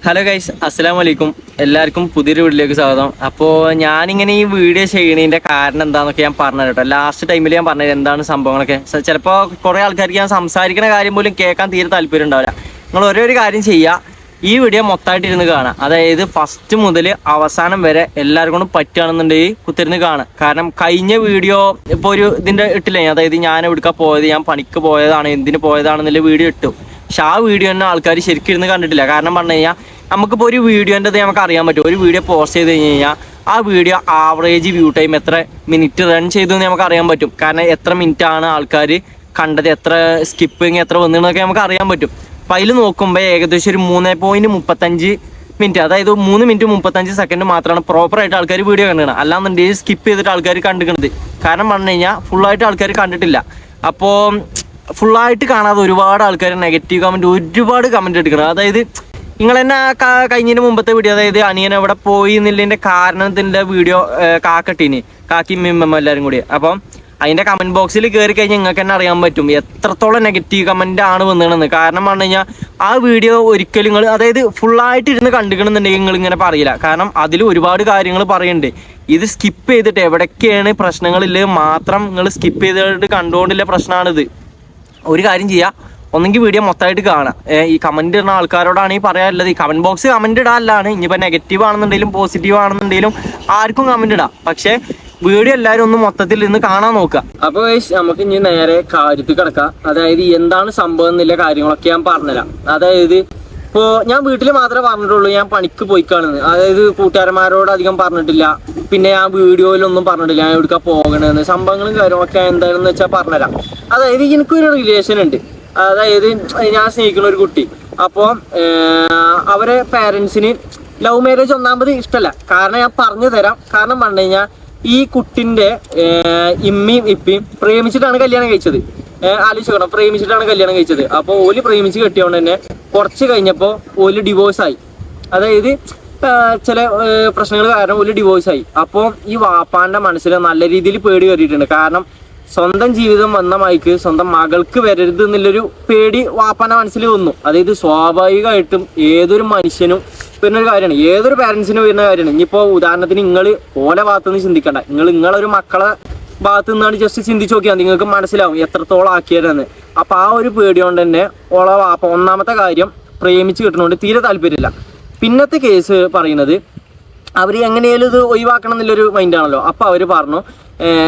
Hello guys, അസ്സലാമു അലൈക്കും. എല്ലാവർക്കും പുതിയൊരു വീഡിയോയിലേക്ക് സ്വാഗതം. അപ്പോൾ ഞാനിങ്ങനെ ഈ വീഡിയോ ചെയ്യണതിൻ്റെ കാരണം എന്താണെന്നൊക്കെ ഞാൻ പറഞ്ഞു കേട്ടോ. ലാസ്റ്റ് ടൈമിൽ ഞാൻ പറഞ്ഞത് എന്താണ് സംഭവങ്ങളൊക്കെ. ചിലപ്പോൾ കുറേ ആൾക്കാർക്ക് ഞാൻ സംസാരിക്കുന്ന കാര്യം പോലും കേൾക്കാൻ തീരെ താല്പര്യം ഉണ്ടാവില്ല. നിങ്ങൾ ഒരേ ഒരു കാര്യം ചെയ്യുക, ഈ വീഡിയോ മൊത്തമായിട്ടിരുന്ന് കാണാം. അതായത് ഫസ്റ്റ് മുതൽ അവസാനം വരെ എല്ലാവർക്കും പറ്റുകയാണെന്നുണ്ടെങ്കിൽ കുത്തിരുന്ന് കാണാം. കാരണം കഴിഞ്ഞ വീഡിയോ ഇപ്പോൾ ഒരു ഇതിൻ്റെ ഇട്ടില്ലേ, അതായത് ഞാൻ എവിടേക്കാണ് പോയത്, ഞാൻ പണിക്ക് പോയതാണ്, എന്തിന് പോയതാണെന്നുള്ള വീഡിയോ ഇട്ടു. പക്ഷെ ആ വീഡിയോ തന്നെ ആൾക്കാർ ശരിക്കും ഇരുന്ന് കണ്ടിട്ടില്ല. കാരണം പറഞ്ഞു കഴിഞ്ഞാൽ നമുക്കിപ്പോൾ ഒരു വീഡിയോൻ്റെത് നമുക്ക് അറിയാൻ പറ്റും. ഒരു വീഡിയോ പോസ്റ്റ് ചെയ്ത് കഴിഞ്ഞ് കഴിഞ്ഞാൽ ആ വീഡിയോ ആവറേജ് വ്യൂ ടൈം എത്ര മിനിറ്റ് റൺ ചെയ്തു എന്ന് നമുക്ക് അറിയാൻ പറ്റും. കാരണം എത്ര മിനിറ്റാണ് ആൾക്കാർ കണ്ടത്, എത്ര സ്കിപ്പിങ് എത്ര വന്നതെന്നൊക്കെ നമുക്ക് അറിയാൻ പറ്റും. അപ്പോൾ അതിൽ നോക്കുമ്പോൾ ഏകദേശം ഒരു 3.35 മിനിറ്റ്, അതായത് 3 മിനിറ്റ് 35 സെക്കൻഡ് മാത്രമാണ് പ്രോപ്പറായിട്ട് ആൾക്കാർ വീഡിയോ കണ്ടിക്കണം. അല്ലാന്നുണ്ടെങ്കിൽ സ്കിപ്പ് ചെയ്തിട്ട് ആൾക്കാർ കണ്ടിരിക്കുന്നത്. കാരണം പറഞ്ഞു കഴിഞ്ഞാൽ ഫുള്ളായിട്ട് ആൾക്കാർ കണ്ടിട്ടില്ല. അപ്പോൾ ഫുള്ളായിട്ട് കാണാതെ ഒരുപാട് ആൾക്കാർ നെഗറ്റീവ് കമൻറ്റ്, ഒരുപാട് കമൻറ്റ് എടുക്കണം. അതായത് നിങ്ങൾ തന്നെ കഴിഞ്ഞതിന് മുമ്പത്തെ വീഡിയോ, അതായത് അനിയൻ എവിടെ പോയി എന്നുള്ളതിൻ്റെ കാരണത്തിൻ്റെ വീഡിയോ കാക്കട്ടീന് കാക്കി മിമ്മ എല്ലാവരും കൂടി. അപ്പം അതിൻ്റെ കമൻറ്റ് ബോക്സിൽ കയറി കഴിഞ്ഞാൽ നിങ്ങൾക്ക് തന്നെ അറിയാൻ പറ്റും എത്രത്തോളം നെഗറ്റീവ് കമൻ്റ് ആണ് വന്നതെന്ന്. കാരണം പറഞ്ഞു കഴിഞ്ഞാൽ ആ വീഡിയോ ഒരിക്കലും നിങ്ങൾ, അതായത് ഫുള്ളായിട്ട് ഇരുന്ന് കണ്ടിക്കണമെന്നുണ്ടെങ്കിൽ നിങ്ങൾ ഇങ്ങനെ പറയില്ല. കാരണം അതിൽ ഒരുപാട് കാര്യങ്ങൾ പറയുന്നുണ്ട്. ഇത് സ്കിപ്പ് ചെയ്തിട്ട് എവിടേക്കാണ് പ്രശ്നങ്ങളില്ല മാത്രം നിങ്ങൾ സ്കിപ്പ് ചെയ്തിട്ട് കണ്ടുകൊണ്ടില്ല പ്രശ്നമാണിത്. ഒരു കാര്യം ചെയ്യുക, ഒന്നെങ്കിൽ വീഡിയോ മൊത്തമായിട്ട് കാണാം. ഈ കമൻറ്റ് ഇടുന്ന ആൾക്കാരോടാണ് ഈ പറയാനുള്ളത്. ഈ കമൻറ്റ് ബോക്സ് കമൻറ്റ് ഇടാനല്ലാണ്. ഇനിയിപ്പോൾ നെഗറ്റീവ് ആണെന്നുണ്ടെങ്കിലും പോസിറ്റീവ് ആണെന്നുണ്ടെങ്കിലും ആർക്കും കമൻറ്റ് ഇടാം. പക്ഷേ വീഡിയോ എല്ലാവരും ഒന്ന് മൊത്തത്തിൽ നിന്ന് കാണാൻ നോക്കുക. അപ്പോൾ നമുക്ക് ഇനി നേരെ കാര്യത്തിൽ കിടക്കാം. അതായത് എന്താണ് സംഭവം എന്നുള്ള കാര്യങ്ങളൊക്കെ ഞാൻ പറഞ്ഞുതരാം. അതായത് ഇപ്പോൾ ഞാൻ വീട്ടിൽ മാത്രമേ പറഞ്ഞിട്ടുള്ളൂ ഞാൻ പണിക്ക് പോയി കാണുന്നത്. അതായത് കൂട്ടുകാരന്മാരോട് അധികം പറഞ്ഞിട്ടില്ല. പിന്നെ ഞാൻ വീഡിയോയിലൊന്നും പറഞ്ഞിട്ടില്ല ഞാൻ എവിടേക്കാണ് പോകണമെന്ന്. സംഭവങ്ങളും കാര്യങ്ങളൊക്കെ എന്താണെന്ന് വെച്ചാൽ പറഞ്ഞുതരാം. അതായത് എനിക്കൊരു റിലേഷൻ ഉണ്ട്. അതായത് ഞാൻ സ്നേഹിക്കുന്ന ഒരു കുട്ടി. അപ്പോൾ അവരെ പാരൻസിന് ലവ് മാരേജ് ഒന്നാമത് ഇഷ്ടമല്ല. കാരണം ഞാൻ പറഞ്ഞു തരാം. കാരണം പറഞ്ഞു കഴിഞ്ഞാൽ ഈ കുട്ടിൻ്റെ ഇമ്മയും ഇപ്പയും പ്രേമിച്ചിട്ടാണ് കല്യാണം കഴിച്ചത്. ആലോചിക്കണം, പ്രേമിച്ചിട്ടാണ് കല്യാണം കഴിച്ചത്. അപ്പോൾ ഓല് പ്രേമിച്ച് കെട്ടിയോണ്ട് തന്നെ കുറച്ച് കഴിഞ്ഞപ്പോൾ ഓല് ഡിവോഴ്സായി. അതായത് ചില പ്രശ്നങ്ങൾ കാരണം ഓല് ഡിവോഴ്സായി. അപ്പോൾ ഈ വാപ്പാൻ്റെ മനസ്സിൽ നല്ല രീതിയിൽ പേടി കയറിയിട്ടുണ്ട്. കാരണം സ്വന്തം ജീവിതം വന്ന മൈക്ക് സ്വന്തം മകൾക്ക് വരരുത് എന്നുള്ളൊരു പേടി വാപ്പാൻ്റെ മനസ്സിൽ വന്നു. അതായത് സ്വാഭാവികമായിട്ടും ഏതൊരു മനുഷ്യനും വരുന്ന ഒരു കാര്യമാണ്, ഏതൊരു പാരൻസിനും വരുന്ന കാര്യമാണ്. ഇനിയിപ്പോൾ ഉദാഹരണത്തിന് നിങ്ങൾ ഓലെ ഭാഗത്തുനിന്ന് ചിന്തിക്കണ്ട, നിങ്ങളൊരു മക്കളെ ഭാഗത്ത് നിന്നാണ് ജസ്റ്റ് ചിന്തിച്ച് നോക്കിയാൽ നിങ്ങൾക്ക് മനസ്സിലാവും എത്രത്തോളം ആക്കിയതെന്ന്. അപ്പോൾ ആ ഒരു പേടി കൊണ്ട് തന്നെ ഓളെ വാപ്പ ഒന്നാമത്തെ കാര്യം പ്രേമിച്ച് കിട്ടുന്നതുകൊണ്ട് തീരെ താല്പര്യമില്ല. പിന്നത്തെ കേസ് പറയുന്നത് അവർ എങ്ങനെയാലും ഇത് ഒഴിവാക്കണം എന്നുള്ളൊരു മൈൻഡാണല്ലോ. അപ്പോൾ അവർ പറഞ്ഞു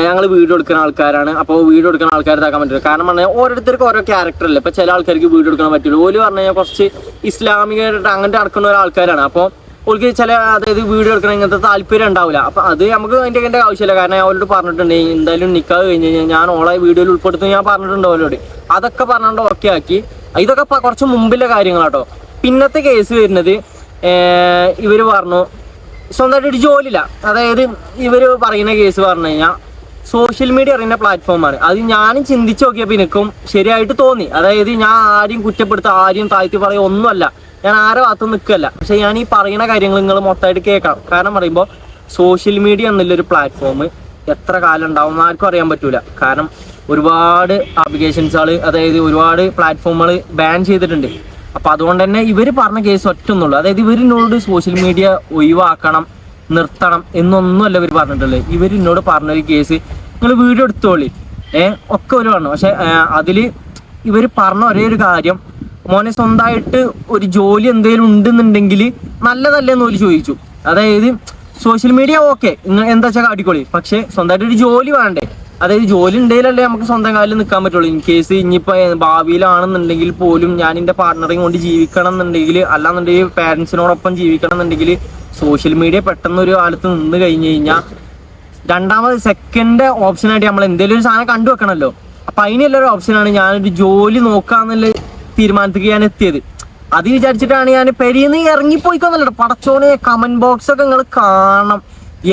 ഞങ്ങൾ വീഡിയോ എടുക്കുന്ന ആൾക്കാരാണ്, അപ്പോൾ വീഡിയോ എടുക്കുന്ന ആൾക്കാർ ഇതാക്കാൻ പറ്റില്ല. കാരണം പറഞ്ഞാൽ ഓരോരുത്തർക്ക് ഓരോ ക്യാരക്ടർ അല്ലേ. ഇപ്പോൾ ചില ആൾക്കാർക്ക് വീഡിയോ എടുക്കാൻ പറ്റില്ല. ഓല് പറഞ്ഞു കഴിഞ്ഞാൽ കുറച്ച് ഇസ്ലാമികമായിട്ട് അങ്ങനത്തെ നടക്കുന്ന ഒരാൾക്കാരാണ്. അപ്പോൾ ഓൾക്ക് ചില, അതായത് വീഡിയോ എടുക്കണം ഇങ്ങനത്തെ താല്പര്യം ഉണ്ടാവില്ല. അപ്പോൾ അത് നമുക്ക് അതിൻ്റെ ആവശ്യമില്ല. കാരണം ഞാൻ അവരോട് പറഞ്ഞിട്ടുണ്ട് എന്തായാലും നിക്കാഹ് കഴിഞ്ഞ് കഴിഞ്ഞാൽ ഞാൻ ഓളെ വീഡിയോയിൽ ഉൾപ്പെടുത്തും ഞാൻ പറഞ്ഞിട്ടുണ്ട് അവരോട്. അതൊക്കെ പറഞ്ഞുകൊണ്ട് ഓക്കെ ആക്കി. ഇതൊക്കെ കുറച്ച് മുമ്പിലെ കാര്യങ്ങളാട്ടോ. പിന്നത്തെ കേസ് വരുന്നത് ഇവർ പറഞ്ഞു സ്വന്തമായിട്ടൊരു ജോലിയില്ല. അതായത് ഇവർ പറയുന്ന കേസ് പറഞ്ഞു കഴിഞ്ഞാൽ സോഷ്യൽ മീഡിയ അറിയുന്ന പ്ലാറ്റ്ഫോമാണ്. അത് ഞാനും ചിന്തിച്ച് നോക്കിയപ്പോൾ എനിക്കും ശരിയായിട്ട് തോന്നി. അതായത് ഞാൻ ആരെയും കുറ്റപ്പെടുത്തുക, ആരെയും താഴ്ത്തി പറയുക ഒന്നുമല്ല, ഞാൻ ആരെ ഭാഗത്തും നിൽക്കുകയല്ല. പക്ഷേ ഞാൻ ഈ പറയുന്ന കാര്യങ്ങൾ നിങ്ങൾ മൊത്തമായിട്ട് കേൾക്കണം. കാരണം പറയുമ്പോൾ സോഷ്യൽ മീഡിയ എന്നുള്ളൊരു പ്ലാറ്റ്ഫോം എത്ര കാലം ഉണ്ടാവും ആർക്കും അറിയാൻ പറ്റൂല. കാരണം ഒരുപാട് ആപ്ലിക്കേഷൻസുകൾ, അതായത് ഒരുപാട് പ്ലാറ്റ്ഫോമുകൾ ബാൻ ചെയ്തിട്ടുണ്ട്. അപ്പോൾ അതുകൊണ്ട് തന്നെ ഇവർ പറഞ്ഞ കേസ് ഒറ്റൊന്നുള്ളൂ. അതായത് ഇവരിനോട് സോഷ്യൽ മീഡിയ ഒഴിവാക്കണം, നിർത്തണം എന്നൊന്നുമല്ല ഇവർ പറഞ്ഞിട്ടുള്ളത്. ഇവരിനോട് പറഞ്ഞൊരു കേസ് നിങ്ങൾ വീഡിയോ എടുത്തോളി ഒക്കെ ഒരു പറഞ്ഞു. പക്ഷെ അതിൽ ഇവർ പറഞ്ഞ ഒരേ ഒരു കാര്യം, മോനെ സ്വന്തമായിട്ട് ഒരു ജോലി എന്തെങ്കിലും ഉണ്ടെന്നുണ്ടെങ്കിൽ നല്ലതല്ലെന്ന് ഓല് ചോദിച്ചു. അതായത് സോഷ്യൽ മീഡിയ ഓക്കെ എന്താ വെച്ചാൽ കാട്ടിക്കോളി, പക്ഷേ സ്വന്തമായിട്ട് ഒരു ജോലി വേണ്ടേ. അതായത് ജോലി ഉണ്ടെങ്കിലല്ലേ നമുക്ക് സ്വന്തം കാലിൽ നിൽക്കാൻ പറ്റുള്ളൂ. ഇൻ കേസ് ഇനിയിപ്പോൾ ഭാവിയിലാണെന്നുണ്ടെങ്കിൽ പോലും ഞാൻ എൻ്റെ പാർട്ട്ണറെയും കൊണ്ട് ജീവിക്കണം എന്നുണ്ടെങ്കിൽ, അല്ലാന്നുണ്ടെങ്കിൽ പാരൻസിനോടൊപ്പം ജീവിക്കണം എന്നുണ്ടെങ്കിൽ സോഷ്യൽ മീഡിയ പെട്ടെന്നൊരു കാലത്ത് നിന്ന് കഴിഞ്ഞ് കഴിഞ്ഞാൽ രണ്ടാമത് സെക്കൻഡ് ഓപ്ഷനായിട്ട് നമ്മൾ എന്തെങ്കിലും ഒരു സാധനം കണ്ടു വെക്കണമല്ലോ. അപ്പം അതിനുള്ളൊരു ഓപ്ഷനാണ് ഞാനൊരു ജോലി നോക്കാന്നുള്ള തീരുമാനത്തേക്ക് ഞാൻ എത്തിയത്. അത് വിചാരിച്ചിട്ടാണ് ഞാൻ പെരിയെന്ന് ഇറങ്ങിപ്പോയിക്കൊന്നല്ലോ. പടച്ചോനെ കമൻറ്റ് ബോക്സൊക്കെ നിങ്ങൾ കാണണം,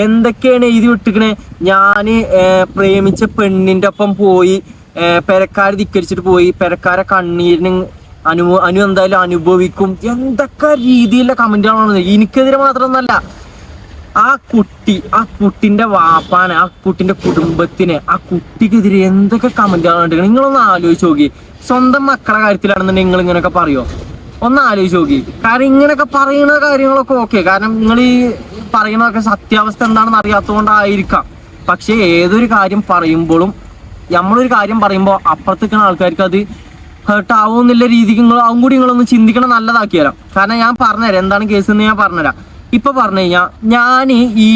എന്തൊക്കെയാണ് എഴുതി വിട്ടിക്കണേ. ഞാൻ പ്രേമിച്ച പെണ്ണിൻ്റെ ഒപ്പം പോയി, പെരക്കാരെ ധിക്കരിച്ചിട്ട് പോയി, പെരക്കാരെ കണ്ണീരിന് അനു എന്തായാലും അനുഭവിക്കും, എന്തൊക്കെ രീതിയിലുള്ള കമൻറ്റുകളാണ്. എനിക്കെതിരെ മാത്രമൊന്നുമല്ല, ആ കുട്ടിൻ്റെ വാപ്പാനെ, ആ കുട്ടിൻ്റെ കുടുംബത്തിനെ, ആ കുട്ടിക്കെതിരെ എന്തൊക്കെ കമൻറ്റുകളാണ്. നിങ്ങളൊന്ന് ആലോചിച്ച് നോക്കി. സ്വന്തം മക്കളെ കാര്യത്തിലാണെന്നുണ്ടെങ്കിൽ നിങ്ങൾ ഇങ്ങനെയൊക്കെ പറയുമോ? ഒന്ന് ആലോചിച്ച് നോക്കി. കാരണം ഇങ്ങനെയൊക്കെ പറയുന്ന കാര്യങ്ങളൊക്കെ ഓക്കെ, കാരണം നിങ്ങൾ ഈ പറയുന്നതൊക്കെ സത്യാവസ്ഥ എന്താണെന്ന് അറിയാത്തതുകൊണ്ടായിരിക്കാം. പക്ഷേ ഏതൊരു കാര്യം പറയുമ്പോഴും നമ്മളൊരു കാര്യം പറയുമ്പോൾ അപ്പുറത്തേക്കുന്ന ആൾക്കാർക്ക് അത് ഹേർട്ട് ആവുമെന്നുള്ള രീതിക്ക് അതും കൂടി നിങ്ങളൊന്ന് ചിന്തിക്കണം, നല്ലതാക്കി തരാം. കാരണം ഞാൻ പറഞ്ഞുതരാം എന്താണ് കേസ് എന്ന് ഞാൻ പറഞ്ഞുതരാം. ഇപ്പം പറഞ്ഞു കഴിഞ്ഞാൽ ഞാൻ ഈ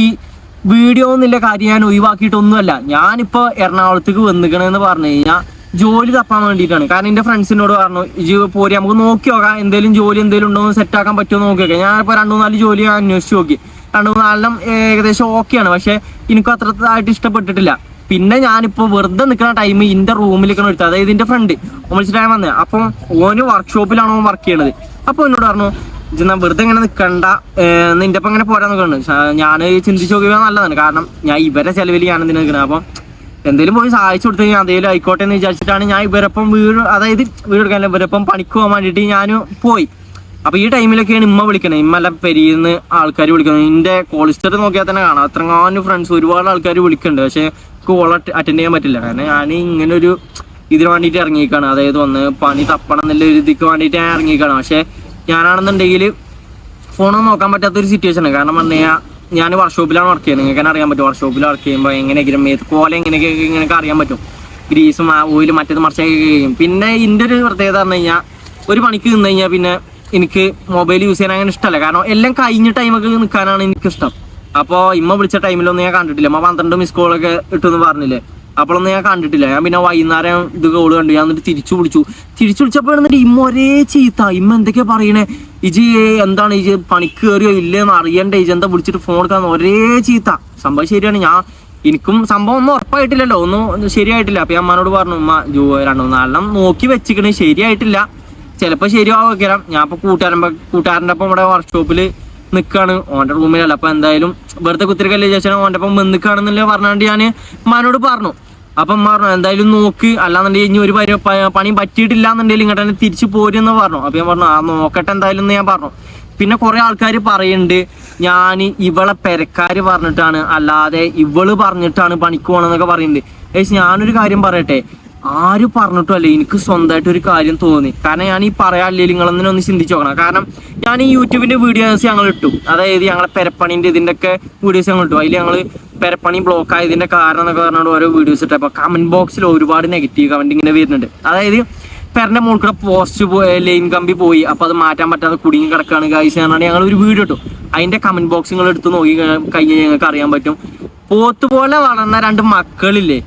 വീഡിയോ എന്നുള്ള കാര്യം ഞാൻ ഒഴിവാക്കിയിട്ടൊന്നുമല്ല. ഞാനിപ്പോൾ എറണാകുളത്തേക്ക് വന്നിക്കണമെന്ന് പറഞ്ഞു കഴിഞ്ഞാൽ ജോലി തപ്പാൻ വേണ്ടിയിട്ടാണ്. കാരണം എൻ്റെ ഫ്രണ്ട്സിനോട് പറഞ്ഞു ഇജ് പോരി നമുക്ക് നോക്കി നോക്കാം, എന്തെങ്കിലും ജോലി എന്തെങ്കിലും ഉണ്ടോ എന്ന് സെറ്റാക്കാൻ പറ്റുമോ നോക്കി നോക്കാം. ഞാനിപ്പോൾ 2-4 ജോലി ഞാൻ അന്വേഷിച്ച് നോക്കി. 2-4 ഏകദേശം ഓക്കെയാണ്, പക്ഷേ എനിക്കും അത്രത്തായിട്ട് ഇഷ്ടപ്പെട്ടിട്ടില്ല. പിന്നെ ഞാനിപ്പോൾ വെറുതെ നിൽക്കുന്ന ടൈം എൻ്റെ റൂമിൽ നിൽക്കണ എടുത്തത്, അതായത് എൻ്റെ ഫ്രണ്ട് വിളിച്ചിട്ട് ഞാൻ വന്നത്. അപ്പം ഓന് വർക്ക്ഷോപ്പിലാണ് ഓൻ വർക്ക് ചെയ്യണത്. അപ്പോൾ എന്നോട് പറഞ്ഞു ഞാൻ വെറുതെ ഇങ്ങനെ നിൽക്കണ്ട, നിൻ്റെ ഒപ്പം ഇങ്ങനെ പോരാൻ നിൽക്കുന്നുണ്ട്. ഞാൻ ചിന്തിച്ച് നോക്കിയാൽ നല്ലതാണ്, കാരണം ഞാൻ ഇവരെ ചിലവിൽ ഞാൻ എന്തിനാ നിൽക്കുന്നത്. അപ്പം എന്തെങ്കിലും പോയി സഹായിച്ചു കൊടുത്തു കഴിഞ്ഞാൽ എന്തെങ്കിലും ആയിക്കോട്ടെ എന്ന് വിചാരിച്ചിട്ടാണ് ഞാൻ ഇവരൊപ്പം അതായത് വീട് എടുക്കാനല്ല ഇവരൊപ്പം പണിക്ക് പോകാൻ വേണ്ടിയിട്ട് ഞാൻ പോയി. അപ്പോൾ ഈ ടൈമിലൊക്കെയാണ് ഇമ്മ വിളിക്കണത്. ഇമ്മല്ല പെരിയുന്ന ആൾക്കാർ വിളിക്കുന്നത്. എൻ്റെ കോൾ ഹിസ്റ്ററി നോക്കിയാൽ തന്നെ കാണാം, അത്രങ്ങാനും ഫ്രണ്ട്സ് ഒരുപാട് ആൾക്കാർ വിളിക്കുന്നുണ്ട്. പക്ഷേ കോൾ അറ്റൻഡ് ചെയ്യാൻ പറ്റില്ല. കാരണം ഞാൻ ഇങ്ങനൊരു ഇതിന് വേണ്ടിയിട്ട് ഇറങ്ങിയിരിക്കുകയാണ്, അതായത് വന്ന് പണി തപ്പണം എന്നുള്ള ഒരു ഇതിക്ക് വേണ്ടിയിട്ട് ഞാൻ ഇറങ്ങിയിരിക്കുകയാണ്. പക്ഷേ ഞാനാണെന്നുണ്ടെങ്കിൽ ഫോണൊന്നും നോക്കാൻ പറ്റാത്തൊരു സിറ്റുവേഷനാണ്. കാരണം പറഞ്ഞു കഴിഞ്ഞാൽ ഞാൻ വർക്ക്ഷോപ്പിലാണ് വർക്ക് ചെയ്യുന്നത്. നിങ്ങൾക്ക് തന്നെ അറിയാൻ പറ്റും വർക്ക്ഷോപ്പിൽ വർക്ക് ചെയ്യുമ്പോൾ എങ്ങനെയെങ്കിലും കോല ഇങ്ങനെയൊക്കെ അറിയാൻ പറ്റും. ഗ്രീസും ഓയിലും മറ്റേത് മറിച്ചൊക്കെ കഴിയും. പിന്നെ ഇതിൻ്റെ ഒരു പ്രത്യേകത പറഞ്ഞു കഴിഞ്ഞാൽ ഒരു പണിക്ക് നിന്ന് കഴിഞ്ഞാൽ പിന്നെ എനിക്ക് മൊബൈൽ യൂസ് ചെയ്യാൻ അങ്ങനെ ഇഷ്ടമല്ല. കാരണം എല്ലാം കഴിഞ്ഞ ടൈമൊക്കെ നിൽക്കാനാണ് എനിക്കിഷ്ടം. അപ്പോൾ ഇമ്മ വിളിച്ച ടൈമിലൊന്നും ഞാൻ കണ്ടിട്ടില്ല. അമ്മ 12 മിസ് കോളൊക്കെ ഇട്ടെന്ന് പറഞ്ഞില്ലേ, അപ്പോഴൊന്നും ഞാൻ കണ്ടിട്ടില്ല. ഞാൻ പിന്നെ വൈകുന്നേരം ഇത് കോള് കണ്ടു. ഞാൻ എന്നിട്ട് തിരിച്ചു വിളിച്ചപ്പോൾ എന്നിട്ട് ഇമ്മ ഒരേ ചീത്ത. ഇമ്മ എന്തൊക്കെയാ പറയണേ, ഇജ് എന്താണ് ഇജ് പണിക്ക് കയറിയോ ഇല്ലേന്ന് അറിയണ്ടേ, ഇജ് എന്താ വിളിച്ചിട്ട് ഫോൺ എടുക്കാന്ന് ഒരേ ചീത്ത. സംഭവം ശരിയാണ്, എനിക്കും സംഭവം ഒന്നും ഉറപ്പായിട്ടില്ലല്ലോ, ഒന്നും ശരിയായിട്ടില്ല. അപ്പം ഞാൻ അമ്മനോട് പറഞ്ഞു, ഉമ്മ 2-4 നോക്കി വെച്ചിക്കണേ, ശരിയായിട്ടില്ല, ചിലപ്പോൾ ശരിയാവാം. ഞാൻ ഇപ്പോൾ കൂട്ടുകാരൻ്റെ ഒപ്പം ഇവിടെ വർക്ക്ഷോപ്പിൽ നിൽക്കുകയാണ്, ഓൻ്റെ റൂമിലല്ല. അപ്പോൾ എന്തായാലും വെറുതെ കുത്തിരിക്കല്ലേ ചേച്ചനെ ഓൻ്റെ ഒപ്പം നിൽക്കുകയാണെന്നല്ലേ പറഞ്ഞുകൊണ്ട് ഞാൻ ഉമ്മാനോട് പറഞ്ഞു. അപ്പം പറഞ്ഞു എന്തായാലും നോക്ക്, അല്ലാന്നുണ്ടെങ്കിൽ ഇനി ഒരു പണിയും പറ്റിയിട്ടില്ല എന്നുണ്ടെങ്കിൽ ഇങ്ങോട്ട് തന്നെ തിരിച്ചു പോരുമെന്ന് പറഞ്ഞു. അപ്പം ഞാൻ പറഞ്ഞു നോക്കട്ടെ എന്തായാലും എന്ന് ഞാൻ പറഞ്ഞു. പിന്നെ കുറേ ആൾക്കാർ പറയുന്നുണ്ട് ഞാൻ ഇവളെ പെരക്കാർ പറഞ്ഞിട്ടാണ്, അല്ലാതെ ഇവള് പറഞ്ഞിട്ടാണ് പണിക്ക് പോകണമെന്നൊക്കെ പറയുന്നുണ്ട്. ഞാനൊരു കാര്യം പറയട്ടെ, ആരും പറഞ്ഞിട്ടും അല്ലേ, എനിക്ക് സ്വന്തമായിട്ട് ഒരു കാര്യം തോന്നി. കാരണം ഞാൻ ഈ പറയാനില്ലേ, നിങ്ങളെന്നെ ഒന്ന് ചിന്തിച്ച് നോക്കണം. കാരണം ഞാൻ ഈ യൂട്യൂബിൻ്റെ വീഡിയോസ് ഞങ്ങൾ ഇട്ടു, അതായത് ഞങ്ങളെ പെരപ്പണീൻ്റെ ഇതിൻ്റെയൊക്കെ വീഡിയോസ് ഞങ്ങൾ ഇട്ടു. അതിൽ ഞങ്ങൾ പെരപ്പണി ബ്ലോക്ക് ആയതിൻ്റെ കാരണം എന്നൊക്കെ പറഞ്ഞുകൊണ്ട് ഓരോ വീഡിയോസ് ഇട്ടപ്പോൾ കമൻറ്റ് ബോക്സിൽ ഒരുപാട് നെഗറ്റീവ് കമൻറ്റ് ഇങ്ങനെ വരുന്നുണ്ട്. അതായത് പെരൻ്റെ മുകളിൽ കൂടെ പോസ്റ്റ് ലൈൻ കമ്പി പോയി, അപ്പോൾ അത് മാറ്റാൻ പറ്റാതെ കുടുങ്ങി കിടക്കുകയാണ് ഗൈസ് എന്നാണ് ഞങ്ങൾ ഒരു വീഡിയോ ഇട്ടു. അതിൻ്റെ കമൻറ്റ് ബോക്സ് നിങ്ങൾ എടുത്ത് നോക്കി കഴിഞ്ഞാൽ ഞങ്ങൾക്ക് അറിയാൻ പറ്റും. പോത്തുപോലെ വളർന്ന 2 മക്കളില്ലേ,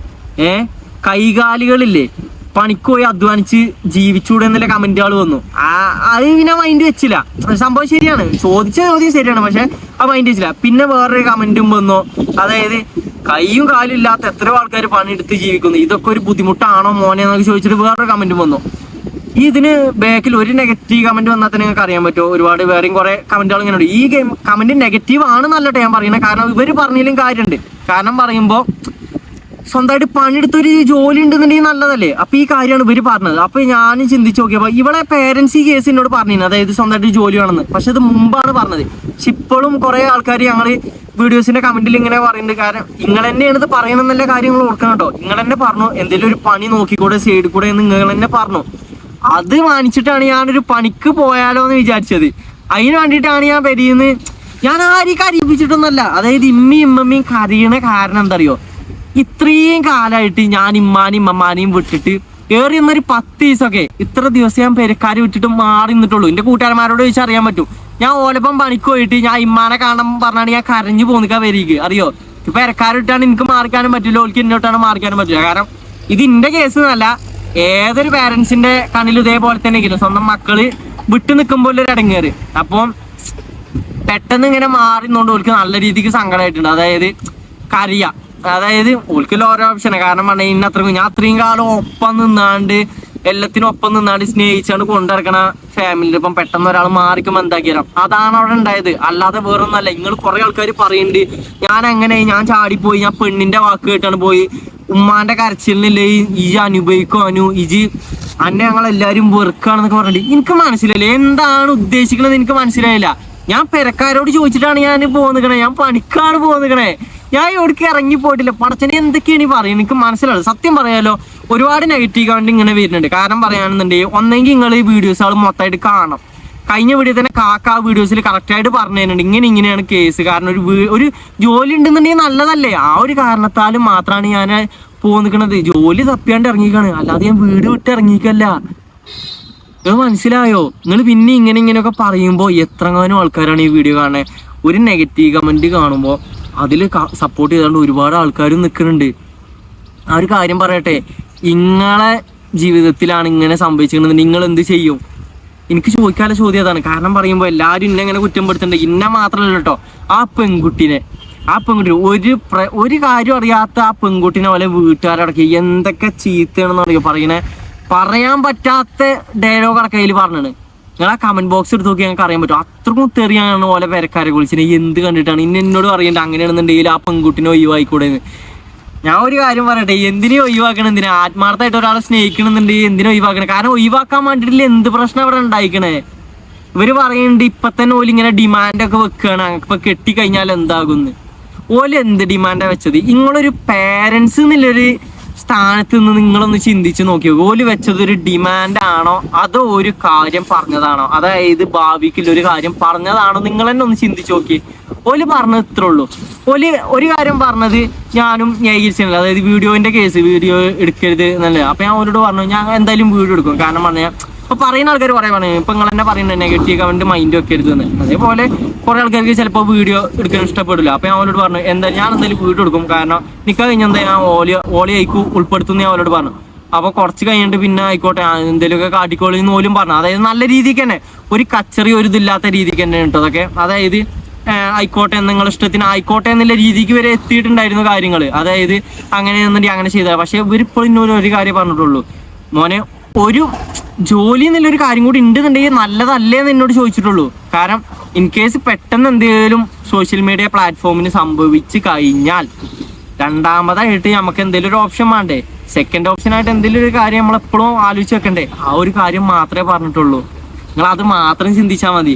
കൈകാലികളില്ലേ, പണിക്ക് പോയി അധ്വാനിച്ച് ജീവിച്ചൂടെ എന്നുള്ള കമന്റുകൾ വന്നു. അത് പിന്നെ മൈൻഡ് വെച്ചില്ല. സംഭവം ശരിയാണ്, ചോദിച്ച ചോദ്യം ശരിയാണ്, പക്ഷെ ആ മൈൻഡ് വെച്ചില്ല. പിന്നെ വേറൊരു കമന്റും വന്നു, അതായത് കൈയും കാലും ഇല്ലാത്ത എത്രയോ ആൾക്കാർ പണിയെടുത്ത് ജീവിക്കുന്നു, ഇതൊക്കെ ഒരു ബുദ്ധിമുട്ടാണോ മോനെ എന്നൊക്കെ ചോദിച്ചിട്ട് വേറൊരു കമന്റും വന്നു. ഇതിന് ബാക്കിൽ ഒരു നെഗറ്റീവ് കമന്റ് വന്നാൽ തന്നെ നിങ്ങൾക്ക് അറിയാൻ പറ്റുമോ, ഒരുപാട് വേറെയും കുറെ കമന്റുകൾ ഇങ്ങനെ ഉണ്ട്. ഈ കമന്റ് നെഗറ്റീവ് ആണെന്നല്ലട്ടെ ഞാൻ പറയുന്നത്, കാരണം ഇവർ പറഞ്ഞാലും കാര്യമുണ്ട്. കാരണം പറയുമ്പോൾ സ്വന്തമായിട്ട് പണിയെടുത്തൊരു ജോലി ഉണ്ടെന്നുണ്ടെങ്കിൽ നല്ലതല്ലേ. അപ്പോൾ ഈ കാര്യമാണ് ഇവർ പറഞ്ഞത്. അപ്പോൾ ഞാൻ ചിന്തിച്ച് നോക്കിയപ്പോൾ ഇവിടെ പേരൻസ് ഈ കേസ് എന്നോട് പറഞ്ഞിരുന്നു, അതായത് സ്വന്തമായിട്ട് ജോലി വേണമെന്ന്. പക്ഷെ അത് മുമ്പാണ് പറഞ്ഞത്. പക്ഷെ ഇപ്പോഴും കുറേ ആൾക്കാർ ഞങ്ങൾ വീഡിയോസിൻ്റെ കമൻറ്റിൽ ഇങ്ങനെ പറയുന്നുണ്ട്. കാരണം നിങ്ങൾ തന്നെയാണ് ഇത് പറയണമെന്നല്ല കാര്യങ്ങൾ ഓർക്കണം കേട്ടോ. നിങ്ങൾ തന്നെ പറഞ്ഞു എന്തെങ്കിലും ഒരു പണി നോക്കിക്കൂടെ സൈഡിൽ കൂടെ എന്ന് നിങ്ങൾ തന്നെ പറഞ്ഞു. അത് മാനിച്ചിട്ടാണ് ഞാനൊരു പണിക്ക് പോയാലോ എന്ന് വിചാരിച്ചത്. അതിന് വേണ്ടിയിട്ടാണ് ഞാൻ പെരിയുന്നത്. ഞാൻ ആരെയും കരയിപ്പിച്ചിട്ടൊന്നുമല്ല. അതായത് ഇമ്മയും കരയണ കാരണം എന്താ അറിയോ, ഇത്രയും കാലമായിട്ട് ഞാൻ ഇമ്മമാനെയും വിട്ടിട്ട് ഏറിയൊന്നൊരു 10 ദിവസമൊക്കെ, ഇത്ര ദിവസം ഞാൻ പെരക്കാരെ വിട്ടിട്ട് മാറി നിന്നിട്ടുള്ളൂ. എൻ്റെ കൂട്ടുകാരന്മാരോട് ചോദിച്ചാൽ അറിയാൻ പറ്റും. ഞാൻ ഓലപ്പം പണിക്ക് പോയിട്ട് ഞാൻ ഇമ്മാനെ കാണാൻ പറഞ്ഞാണ് ഞാൻ കരഞ്ഞു പോന്നിക്കാൻ വരിക. അറിയോ, പെരക്കാരെ വിട്ടാണ് എനിക്ക് മാറിക്കാനും പറ്റില്ല, ഓൾക്ക് എന്നോട്ടാണ് മാറിക്കാനും പറ്റില്ല. കാരണം ഇത് എൻ്റെ കേസ് എന്നല്ല, ഏതൊരു പാരൻസിൻ്റെ കണ്ണിലും ഇതേപോലെ തന്നെ ഇരിക്കും. സ്വന്തം മക്കള് വിട്ടു നിൽക്കുമ്പോൾ ഒരു ഇടങ്ങേറ്. അപ്പം പെട്ടെന്ന് ഇങ്ങനെ മാറിന്നുകൊണ്ട് ഓൾക്ക് നല്ല രീതിക്ക് സങ്കടമായിട്ടുണ്ട്. അതായത് കരയ, അതായത് ഓൾക്കുള്ള ഓരോ ഓപ്ഷനാണ്. കാരണം പറഞ്ഞാൽ ഞാൻ അത്രയും കാലം ഒപ്പം നിന്നാണ്ട് എല്ലാത്തിനും ഒപ്പം നിന്നാണ്ട് സ്നേഹിച്ചാണ്ട് കൊണ്ടിറക്കണ ഫാമിലി ഇപ്പം പെട്ടെന്ന് ഒരാൾ മാറിക്കുമ്പോൾ എന്താക്കിയാലും അതാണ് അവിടെ ഉണ്ടായത്, അല്ലാതെ വേറൊന്നല്ല. നിങ്ങൾ കുറെ ആൾക്കാർ പറയുന്നുണ്ട് ഞാൻ ചാടിപ്പോയി, ഞാൻ പെണ്ണിന്റെ വാക്ക് കേട്ടാണ് പോയി, ഉമ്മാന്റെ കരച്ചിലിനില്ലേ ഇജ് അനുഭവിക്കാനു, ഇജ് അന്നെ ഞങ്ങളെല്ലാവരും വെറുക്കാണെന്നൊക്കെ പറഞ്ഞിട്ട് എനിക്ക് മനസ്സിലായില്ല എന്താണ് ഉദ്ദേശിക്കണത്. എനിക്ക് മനസ്സിലായില്ല. ഞാൻ പെരക്കാരോട് ചോദിച്ചിട്ടാണ് ഞാൻ പോന്നിക്കണേ, ഞാൻ പണിക്കാണ് പോന്നിക്കണേ, ഞാൻ എവിടേക്ക് ഇറങ്ങിപ്പോയിട്ടില്ല. പടച്ചനെ എന്തൊക്കെയാണ് ഈ പറയുന്നത് എനിക്ക് മനസ്സിലാവും. സത്യം പറയാലോ, ഒരുപാട് നെഗറ്റീവ് കമന്റ് ഇങ്ങനെ വരുന്നുണ്ട്. കാരണം പറയുകയാണെന്നുണ്ടെങ്കിൽ ഒന്നെങ്കിൽ നിങ്ങൾ ഈ വീഡിയോസുകൾ മൊത്തമായിട്ട് കാണണം. കഴിഞ്ഞ വീഡിയോ തന്നെ കാക്ക വീഡിയോസിൽ കറക്റ്റായിട്ട് പറഞ്ഞു തരുന്നുണ്ട് ഇങ്ങനെയാണ് കേസ്. കാരണം ഒരു ജോലി ഉണ്ടെന്നുണ്ടെങ്കിൽ നല്ലതല്ലേ, ആ ഒരു കാരണത്താലും മാത്രമാണ് ഞാൻ നിൽക്കുന്നത്. ജോലി തപ്പിയാണ്ട് ഇറങ്ങിക്കാണ്, അല്ലാതെ ഞാൻ വീട് വിട്ട് ഇറങ്ങിക്കല്ല. നിങ്ങൾ മനസ്സിലായോ? നിങ്ങൾ പിന്നെ ഇങ്ങനെയൊക്കെ പറയുമ്പോൾ എത്രങ്ങാനും ആൾക്കാരാണ് ഈ വീഡിയോ കാണുന്നത്. ഒരു നെഗറ്റീവ് കമൻറ്റ് കാണുമ്പോൾ അതിൽ സപ്പോർട്ട് ചെയ്തുകൊണ്ട് ഒരുപാട് ആൾക്കാരും നിൽക്കുന്നുണ്ട്. ആ ഒരു കാര്യം പറയട്ടെ, നിങ്ങളെ ജീവിതത്തിലാണ് ഇങ്ങനെ സംഭവിച്ചിട്ടുണ്ടെങ്കിൽ നിങ്ങൾ എന്ത് ചെയ്യും? എനിക്ക് ചോദിക്കാനുള്ള ചോദ്യം അതാണ്. കാരണം പറയുമ്പോൾ എല്ലാവരും ഇന്നെ ഇങ്ങനെ കുറ്റപ്പെടുത്തുന്നുണ്ട്. ഇന്നെ മാത്രമല്ല കേട്ടോ, ആ പെൺകുട്ടി ഒരു കാര്യം അറിയാത്ത ആ പെൺകുട്ടീനെ പോലെ വീട്ടുകാരടക്കി എന്തൊക്കെ ചീത്തയാണെന്ന് പറയണേ. പറയാൻ പറ്റാത്ത ഡയലോഗടക്കം അതിൽ പറഞ്ഞാണ്. നിങ്ങൾ ആ കമന്റ് ബോക്സ് എടുത്ത് നോക്കി ഞങ്ങൾക്ക് അറിയാൻ പറ്റും. അത്രക്കും തെറിയാണ് പോലെ പെരക്കാരെ വിളിച്ചിട്ട് എന്ത് കണ്ടിട്ടാണ് എന്നോട് പറയണ്ട അങ്ങനെയാണെന്നുണ്ടെങ്കിൽ ആ പെൺകുട്ടിനെ ഒഴിവായിക്കൂടെ. ഞാൻ ഒരു കാര്യം പറയട്ടെ, എന്തിനും ഒഴിവാക്കണം, എന്തിനാ ആത്മാർത്ഥമായിട്ട് ഒരാളെ സ്നേഹിക്കണമെന്നുണ്ടെങ്കിൽ എന്തിനും ഒഴിവാക്കണം. കാരണം ഒഴിവാക്കാൻ വേണ്ടിയിട്ടില്ല, എന്ത് പ്രശ്നം അവിടെ ഉണ്ടായിക്കണേ. ഇവര് പറയുന്നുണ്ട് ഇപ്പൊ തന്നെ ഓല് ഇങ്ങനെ ഡിമാൻഡൊക്കെ വെക്കുകയാണ്, ഇപ്പൊ കെട്ടിക്കഴിഞ്ഞാൽ എന്താകുന്ന്. ഓല് എന്ത് ഡിമാൻഡാണ് വെച്ചത്? നിങ്ങളൊരു പാരൻസ് എന്നുള്ളൊരു സ്ഥാനത്ത് നിന്ന് നിങ്ങളൊന്ന് ചിന്തിച്ച് നോക്കിയോ. ഓല് വെച്ചത് ഒരു ഡിമാൻഡ് ആണോ അതോ ഒരു കാര്യം പറഞ്ഞതാണോ? അതായത് ഭാവിക്കുള്ളൊരു കാര്യം പറഞ്ഞതാണോ? നിങ്ങൾ തന്നെ ഒന്ന് ചിന്തിച്ച് നോക്കി. ഓല് പറഞ്ഞത് ഇത്രേ ഉള്ളൂ. ഓല് ഒരു കാര്യം പറഞ്ഞത് ഞാനും ന്യായീകരിച്ചില്ല. അതായത് വീഡിയോ എടുക്കരുത് എന്നല്ലേ. അപ്പൊ ഞാൻ അവരോട് പറഞ്ഞു ഞാൻ എന്തായാലും വീഡിയോ എടുക്കും. കാരണം പറഞ്ഞാൽ ഇപ്പൊ പറയുന്ന ആൾക്കാർ പറഞ്ഞു ഇപ്പൊ നിങ്ങൾ തന്നെ പറയുന്നത് നെഗറ്റീവ് കമന്റ് മൈൻഡ് വെക്കരുത് എന്ന്. അതേപോലെ കുറെ ആൾക്കാർക്ക് ചിലപ്പോൾ വീഡിയോ എടുക്കാൻ ഇഷ്ടപ്പെടില്ല. അപ്പൊ ഞാൻ അവരോട് പറഞ്ഞു ഞാൻ എന്തായാലും വീഡിയോ എടുക്കും. കാരണം നിൽക്കാൻ കഴിഞ്ഞാൽ എന്താ ഞാൻ ഓളി അയക്കും ഉൾപ്പെടുത്തുന്ന ഞാൻ അവരോട് പറഞ്ഞു. അപ്പൊ കുറച്ച് കഴിഞ്ഞിട്ട് പിന്നെ ആയിക്കോട്ടെ എന്തെങ്കിലുമൊക്കെ കാട്ടിക്കോളിന്ന് പോലും പറഞ്ഞു. അതായത് നല്ല രീതിക്ക് തന്നെ, ഒരു കച്ചറി ഒരു ഇതില്ലാത്ത രീതിക്ക് തന്നെ കേട്ടോ അതൊക്കെ. അതായത് ആയിക്കോട്ടെ നിങ്ങളുടെ ഇഷ്ടത്തിന് ആയിക്കോട്ടെ എന്നുള്ള രീതിക്ക് വരെ എത്തിയിട്ടുണ്ടായിരുന്നു കാര്യങ്ങൾ. അതായത് അങ്ങനെ എന്നിട്ട് അങ്ങനെ ചെയ്താൽ. പക്ഷെ ഇവരിപ്പോൾ ഇന്നൊരു ഒരു കാര്യം പറഞ്ഞിട്ടുള്ളൂ, മോനെ ഒരു ജോലി എന്നുള്ളൊരു കാര്യം കൂടി ഉണ്ടെന്നുണ്ടെങ്കിൽ നല്ലതല്ലേ എന്ന് എന്നോട് ചോദിച്ചിട്ടുള്ളൂ. കാരണം ഇൻ കേസ് പെട്ടെന്ന് എന്തെങ്കിലും സോഷ്യൽ മീഡിയ പ്ലാറ്റ്ഫോമിന് സംഭവിച്ച് കഴിഞ്ഞാൽ രണ്ടാമതായിട്ട് നമുക്ക് എന്തെങ്കിലും ഒരു ഓപ്ഷൻ വേണ്ടേ? സെക്കൻഡ് ഓപ്ഷനായിട്ട് എന്തെങ്കിലും ഒരു കാര്യം നമ്മളെപ്പോഴും ആലോചിച്ച് വെക്കണ്ടേ? ആ ഒരു കാര്യം മാത്രമേ പറഞ്ഞിട്ടുള്ളൂ. നിങ്ങൾ അത് മാത്രം ചിന്തിച്ചാൽ മതി.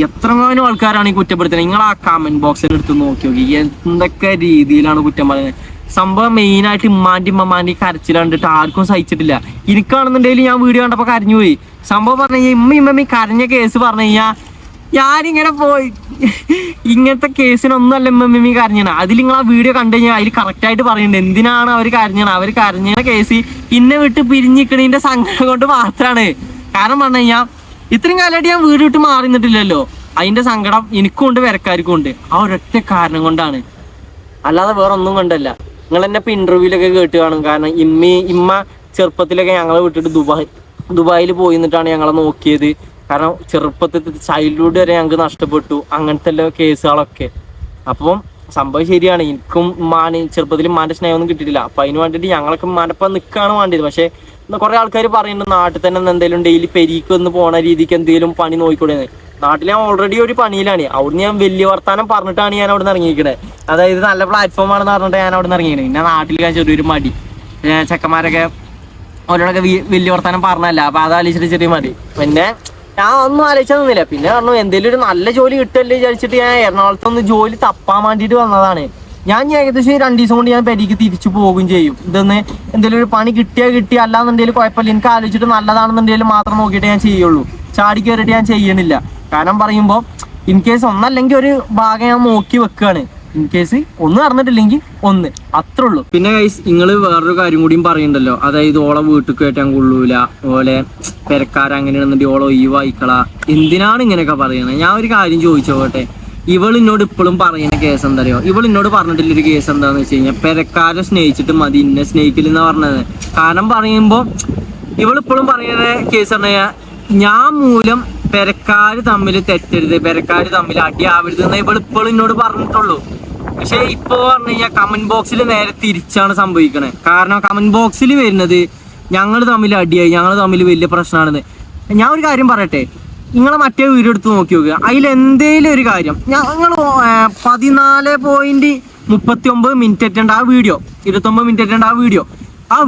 എത്രങ്ങാനും ആൾക്കാരാണ് ഈ കുറ്റപ്പെടുത്തുന്നത്. നിങ്ങൾ ആ കമന്റ് ബോക്സിൽ എടുത്ത് നോക്കി എന്തൊക്കെ രീതിയിലാണ് കുറ്റം പറയുന്നത്. സംഭവം മെയിനായിട്ട് ഇമ്മാൻ്റെ കരച്ചിൽ കണ്ടിട്ട് ആർക്കും സഹിച്ചിട്ടില്ല. എനിക്കാണെന്നുണ്ടെങ്കിൽ ഞാൻ വീഡിയോ കണ്ടപ്പോൾ കരഞ്ഞുപോയി. സംഭവം പറഞ്ഞു കഴിഞ്ഞാൽ ഇമ്മ കരഞ്ഞ കേസ് പറഞ്ഞു കഴിഞ്ഞാൽ ഞാനിങ്ങനെ പോയി ഇങ്ങനത്തെ കേസിനൊന്നും അല്ല ഇമ്മ കരഞ്ഞാണ്. അതിൽ നിങ്ങൾ ആ വീഡിയോ കണ്ടു കഴിഞ്ഞാൽ അതിൽ കറക്റ്റായിട്ട് പറയുന്നുണ്ട് എന്തിനാണ് അവർ കരഞ്ഞത്. അവർ കരഞ്ഞ കേസ് ഇന്നെ വിട്ട് പിരിഞ്ഞിക്കണതിൻ്റെ സങ്കടം കൊണ്ട് മാത്രമാണ്. കാരണം പറഞ്ഞു കഴിഞ്ഞാൽ ഇത്രയും കാലമായിട്ട് ഞാൻ വീട് വിട്ട് മാറി നിന്നിട്ടില്ലല്ലോ, അതിൻ്റെ സങ്കടം എനിക്കും ഉണ്ട് പെരക്കാർക്കും ഉണ്ട്. ആ ഒരൊറ്റ കാരണം കൊണ്ടാണ്, അല്ലാതെ വേറെ ഒന്നും കൊണ്ടല്ല. നിങ്ങൾ എന്നെ ഇപ്പം ഇൻ്റർവ്യൂലൊക്കെ കേട്ട് കാണും. കാരണം ഇമ്മ ചെറുപ്പത്തിലൊക്കെ ഞങ്ങളെ വിട്ടിട്ട് ദുബായിൽ പോയി നിന്നിട്ടാണ് ഞങ്ങളെ നോക്കിയത്. കാരണം ചെറുപ്പത്തിൽ ചൈൽഡ്ഹുഡ് വരെ ഞങ്ങൾക്ക് നഷ്ടപ്പെട്ടു, അങ്ങനത്തെ എല്ലാ കേസുകളൊക്കെ. അപ്പം സംഭവം ശരിയാണ്, എനിക്കും ചെറുപ്പത്തിൽ ഉമ്മാൻ്റെ സ്നേഹമൊന്നും കിട്ടിയിട്ടില്ല. അപ്പം അതിന് വേണ്ടിയിട്ട് ഞങ്ങളൊക്കെ ഉമ്മാനപ്പം നിൽക്കുകയാണ് വേണ്ടത്. പക്ഷേ കുറേ ആൾക്കാർ പറയുന്നുണ്ട് നാട്ടിൽ തന്നെ എന്തെങ്കിലും ഡെയിലി പെരീക്ക് വന്ന് പോണ രീതിക്ക് എന്തെങ്കിലും പണി നോക്കിക്കൂടെ. നാട്ടിൽ ഞാൻ ഓൾറെഡി ഒരു പണിയിലാണ്. അവിടുന്ന് ഞാൻ വലിയ വർത്താനം പറഞ്ഞിട്ടാണ് ഞാൻ അവിടെ നിന്ന് ഇറങ്ങിയിരിക്കുന്നത്. അതായത് നല്ല പ്ലാറ്റ്ഫോമാണെന്ന് പറഞ്ഞിട്ട് ഞാൻ അവിടെ നിന്ന് ഇറങ്ങിയത്. പിന്നെ നാട്ടിൽ ഞാൻ ചെറിയൊരു മടി, ചെക്കന്മാരൊക്കെ അവരോടൊക്കെ വലിയ വർത്താനം പറഞ്ഞല്ല. അപ്പം അത് ആലോചിച്ചിട്ട് ചെറിയ മടി. പിന്നെ ഞാൻ ഒന്നും ആലോചിച്ചൊന്നുമില്ല. പിന്നെ പറഞ്ഞു എന്തെങ്കിലും ഒരു നല്ല ജോലി കിട്ടുമല്ലേ വിചാരിച്ചിട്ട് ഞാൻ എറണാകുളത്തൊന്ന് ജോലി തപ്പാൻ വേണ്ടിയിട്ട് വന്നതാണ്. ഞാൻ ഏകദേശം 2 ദിവസം കൊണ്ട് ഞാൻ പെരീക്ക് തിരിച്ചു പോകുകയും ചെയ്യും. ഇതൊന്ന് എന്തെങ്കിലും ഒരു പണി കിട്ടിയാൽ അല്ലാന്നുണ്ടെങ്കിൽ കുഴപ്പമില്ല, എനിക്ക് ആലോചിച്ചിട്ട് നല്ലതാണെന്നുണ്ടെങ്കിൽ മാത്രം നോക്കിയിട്ട് ഞാൻ ചെയ്യുള്ളൂ. ചാടി കയറിയിട്ട് ഞാൻ ചെയ്യണില്ല. കാരണം പറയുമ്പോൾ ഇൻ കേസ് ഒന്നല്ലെങ്കിൽ ഒരു ഭാഗം ഞാൻ നോക്കി വെക്കുകയാണ്. ഇൻ കേസ് ഒന്നും നടന്നിട്ടില്ലെങ്കിൽ ഒന്ന്, അത്രേ ഉള്ളൂ. പിന്നെ ഗൈസ് നിങ്ങൾ വേറൊരു കാര്യം കൂടിയും പറയുന്നുണ്ടല്ലോ, അതായത് ഓളെ വീട്ടിൽ കയറ്റാൻ കൊള്ളൂല, ഓലെ പെരക്കാരങ്ങനെയാണെന്നുണ്ടെങ്കിൽ ഓളെ ഒഴിവായിക്കളാ. എന്തിനാണ് ഇങ്ങനെയൊക്കെ പറയണത്? ഞാൻ ഒരു കാര്യം ചോദിച്ചോട്ടെ, ഇവളിന്നോട് ഇപ്പോഴും പറയുന്ന കേസ് എന്താ അറിയോ? ഇവളിന്നോട് പറഞ്ഞിട്ടുള്ളൊരു കേസ് എന്താണെന്ന് വെച്ച് കഴിഞ്ഞാൽ പെരക്കാരെ സ്നേഹിച്ചിട്ട് മതി ഇന്നെ സ്നേഹിക്കില്ലെന്നാ പറഞ്ഞത്. കാരണം പറയുമ്പോൾ ഇവളിപ്പോഴും പറയുന്ന കേസ് പറഞ്ഞാൽ ഞാൻ മൂലം പെരക്കാര് തമ്മിൽ തെറ്റരുത്, പെരക്കാര് തമ്മിൽ അടിയാവരുത് എന്ന് ഇവളിപ്പോഴും എന്നോട് പറഞ്ഞിട്ടുള്ളൂ. പക്ഷെ ഇപ്പൊ പറഞ്ഞു കഴിഞ്ഞാൽ കമന്റ് ബോക്സിൽ നേരെ തിരിച്ചാണ് സംഭവിക്കണേ. കാരണം കമന്റ് ബോക്സിൽ വരുന്നത് ഞങ്ങൾ തമ്മിൽ അടിയായി, ഞങ്ങൾ തമ്മിൽ വലിയ പ്രശ്നമാണെന്ന്. ഞാൻ ഒരു കാര്യം പറയട്ടെ, നിങ്ങളെ മറ്റേ വീഡിയോ എടുത്ത് നോക്കി നോക്കുക. അതിലെന്തേലും ഒരു കാര്യം നിങ്ങൾ 14.39 മിനിറ്റ് എത്തേണ്ട ആ വീഡിയോ, 29 മിനിറ്റ് എത്തേണ്ട ആ